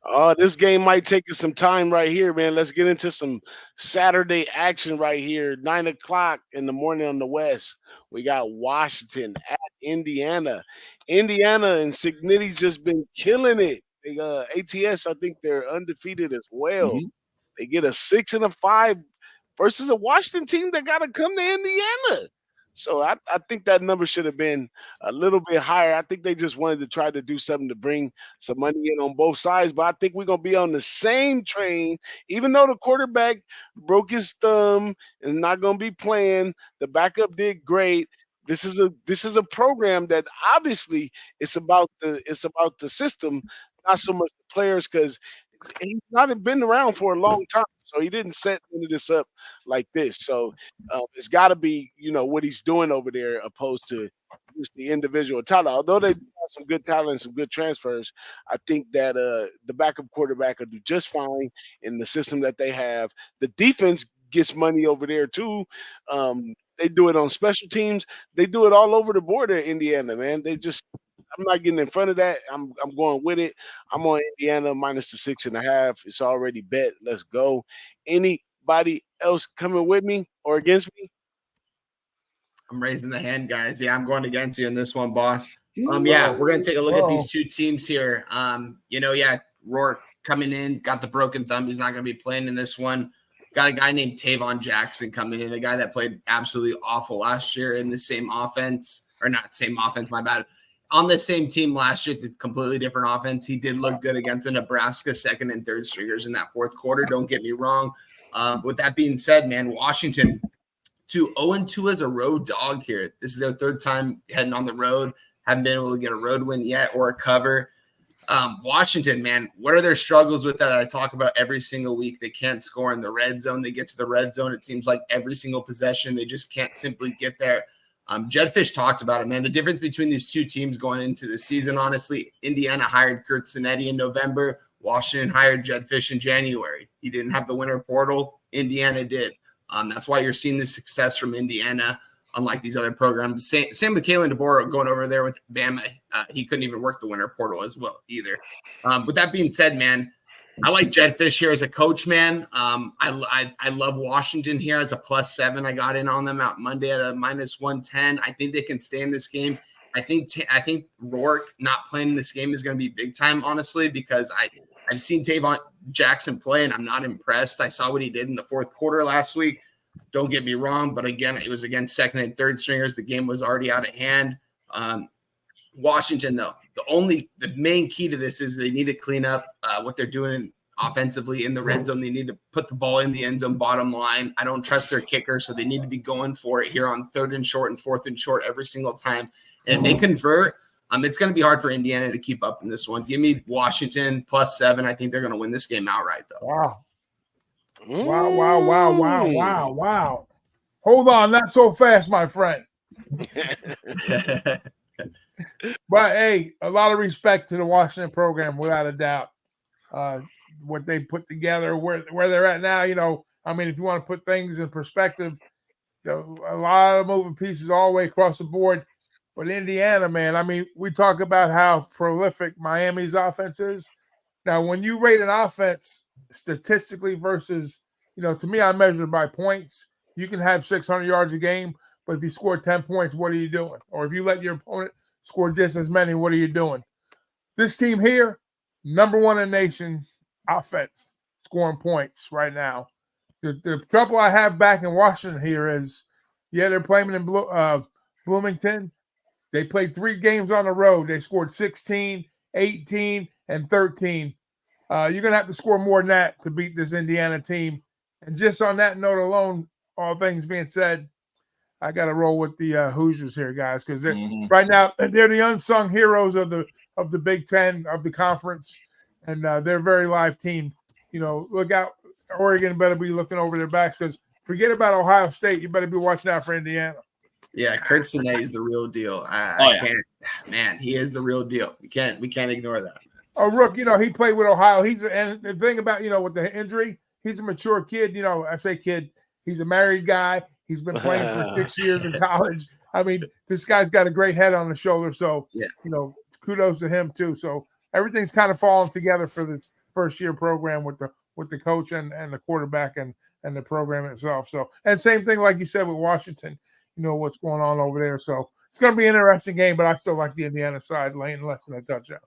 Oh, this game might take us some time right here, man. Let's get into some Saturday action right here. 9 o'clock in the morning on the West. We got Washington at Indiana. Indiana and Signitti's just been killing it. They ATS, I think they're undefeated as well. Mhm. They get a 6-5 versus a Washington team that got to come to Indiana. So I think that number should have been a little bit higher. I think they just wanted to try to do something to bring some money in on both sides. But I think we're gonna be on the same train, even though the quarterback broke his thumb and not gonna be playing. The backup did great. This is a program that obviously it's about the system, not so much the players, because he's not been around for a long time, so he didn't set any of this up like this. So it's got to be what he's doing over there, opposed to just the individual talent. Although they do have some good talent and some good transfers, I think that the backup quarterback will do just fine in the system that they have. The defense gets money over there too. They do it on special teams. They do it all over the board at Indiana, man. I'm not getting in front of that. I'm going with it. I'm on Indiana minus the 6.5. It's already bet. Let's go. Anybody else coming with me or against me? I'm raising the hand, guys. Yeah, I'm going against you in this one, boss. Yeah, Whoa, we're gonna take a look at whoa. these two teams here. Yeah, Rourke coming in, got the broken thumb. He's not gonna be playing in this one. Got a guy named Tavon Jackson coming in, a guy that played absolutely awful last year in the same offense, or not same offense, my bad. On the same team last year, it's a completely different offense. He did look good against the Nebraska second and third stringers in that fourth quarter. Don't get me wrong. With that being said, man, Washington to 0-2 as a road dog here. This is their third time heading on the road. Haven't been able to get a road win yet or a cover. Washington, man, what are their struggles with that I talk about every single week? They can't score in the red zone. They get to the red zone, it seems like every single possession. They just can't simply get there. Jed Fish talked about it, man. The difference between these two teams going into the season, honestly, Indiana hired Kurt Cinetti in November. Washington hired Jed Fish in January. He didn't have the winter portal. Indiana did. That's why you're seeing the success from Indiana, unlike these other programs. Same with Kalen DeBoer going over there with Bama. He couldn't even work the winter portal as well either. With that being said, man, I like Jed Fish here as a coach, man. I love Washington here as a +7. I got in on them out Monday at a -110. I think they can stay in this game. I think Rourke not playing in this game is going to be big time, honestly, because I've seen Tavon Jackson play, and I'm not impressed. I saw what he did in the fourth quarter last week. Don't get me wrong, but again, it was against second and third stringers. The game was already out of hand. Washington, though, the main key to this is they need to clean up what they're doing offensively in the red zone. They need to put the ball in the end zone, bottom line. I don't trust their kicker, so they need to be going for it here on 3rd and short and 4th and short every single time. And if they convert, it's going to be hard for Indiana to keep up in this one. Give me Washington +7. I think they're going to win this game outright, though. Wow. Wow. Hold on, not so fast, my friend. But hey, a lot of respect to the Washington program, without a doubt. What they put together, where they're at now, if you want to put things in perspective, so a lot of moving pieces all the way across the board. But Indiana, man, we talk about how prolific Miami's offense is. Now, when you rate an offense statistically versus, to me, I measure it by points. You can have 600 yards a game, but if you score 10 points, what are you doing? Or if you let your opponent score just as many, what are you doing? This team here, number one in the nation offense, scoring points right now. The trouble I have back in Washington here is, they're playing in Bloomington. They played 3 games on the road. They scored 16, 18, and 13. You're going to have to score more than that to beat this Indiana team. And just on that note alone, all things being said, I got to roll with the Hoosiers here, guys, because right now they're the unsung heroes of the Big Ten, of the conference, and they're a very live team. Look out. Oregon better be looking over their backs, because forget about Ohio State. You better be watching out for Indiana. Yeah, Kurt Cinetti is the real deal. Man, he is the real deal. We can't ignore that. Oh, Rook, he played with Ohio. And the thing about, with the injury, he's a mature kid. I say kid, he's a married guy. He's been playing for 6 years in college. This guy's got a great head on the shoulder. So, yeah. Kudos to him too. So everything's kind of falling together for first year program with the coach and the quarterback and the program itself. So, and same thing like you said with Washington, what's going on over there. So it's going to be an interesting game, but I still like the Indiana side laying less than a touchdown.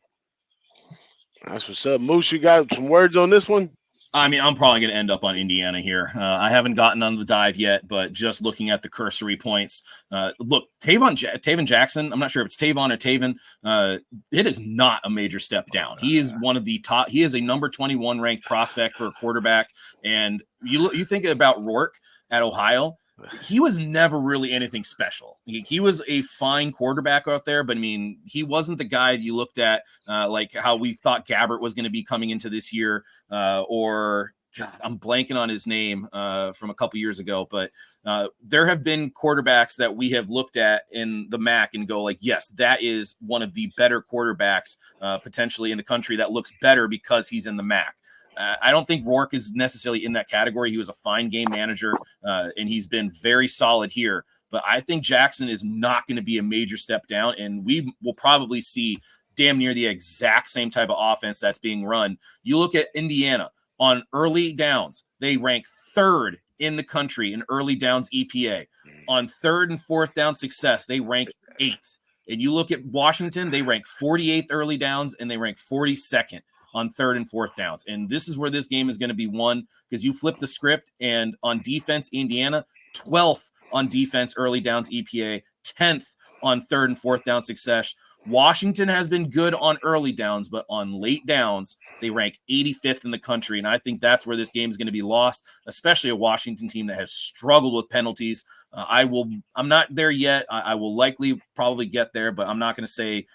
That's what's up. Moose, you got some words on this one? I mean, I'm probably going to end up on Indiana here. I haven't gotten on the dive yet, but just looking at the cursory points, look, Taven Jackson, I'm not sure if it's Tavon or Taven, it is not a major step down. He is one of the top. He is a number 21 ranked prospect for a quarterback. And you think about Rourke at Ohio, he was never really anything special. He was a fine quarterback out there, but I mean, he wasn't the guy you looked at like how we thought Gabbert was going to be coming into this year, or God, I'm blanking on his name from a couple years ago. But there have been quarterbacks that we have looked at in the MAC and go like, yes, that is one of the better quarterbacks potentially in the country that looks better because he's in the MAC. I don't think Rourke is necessarily in that category. He was a fine game manager, and he's been very solid here. But I think Jackson is not going to be a major step down, and we will probably see damn near the exact same type of offense that's being run. You look at Indiana on early downs. They rank third in the country in early downs EPA. On third and fourth down success, they rank eighth. And you look at Washington, they rank 48th early downs, and they rank 42nd. On third and fourth downs. And this is where this game is going to be won because you flip the script, and on defense, Indiana, 12th on defense, early downs EPA, 10th on third and fourth down success. Washington has been good on early downs, but on late downs, they rank 85th in the country. And I think that's where this game is going to be lost, especially a Washington team that has struggled with penalties. I'm not there yet. I will likely probably get there, but I'm not going to say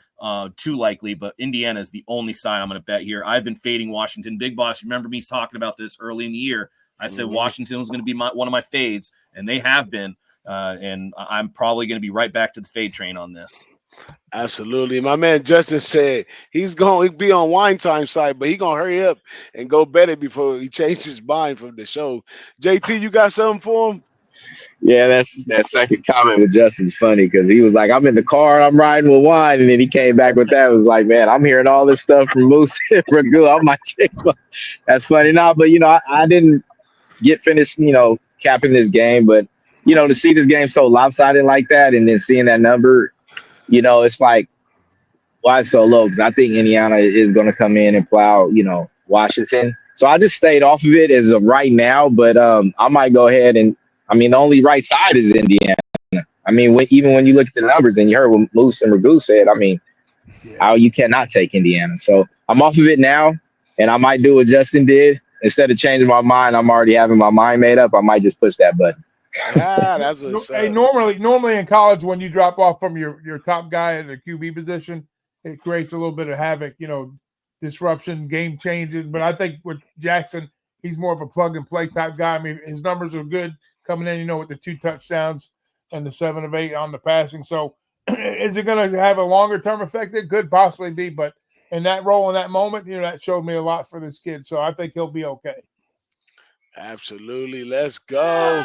too likely, but Indiana is the only side I'm going to bet here. I've been fading Washington. Big Boss, remember me talking about this early in the year. I said Washington was going to be one of my fades, and they have been. And I'm probably going to be right back to the fade train on this. Absolutely. My man Justin said he's going to be on Wine Time side, but he's going to hurry up and go bet it before he changes his mind from the show. JT, you got something for him? Yeah, that second comment with Justin's funny because he was like, I'm in the car, I'm riding with wine. And then he came back with that. It was like, man, I'm hearing all this stuff from Moose and Ragu. I might check. That's funny. Now, but, I didn't get finished, capping this game. But, to see this game so lopsided like that and then seeing that number, it's like, why it's so low? Because I think Indiana is going to come in and plow, Washington. So I just stayed off of it as of right now. But I might go ahead and, the only right side is Indiana. Even when you look at the numbers and you heard what Moose and Ragu said, how you cannot take Indiana. So I'm off of it now, and I might do what Justin did. Instead of changing my mind, I'm already having my mind made up. I might just push that button. Yeah, that's a normally in college, when you drop off from your top guy at the QB position, it creates a little bit of havoc, disruption, game changing. But I think with Jackson, he's more of a plug and play type guy. His numbers are good coming in, with the 2 touchdowns and the 7 of 8 on the passing. So is it going to have a longer term effect? It could possibly be, but in that role, in that moment, that showed me a lot for this kid. So I think he'll be okay. Absolutely. Let's go.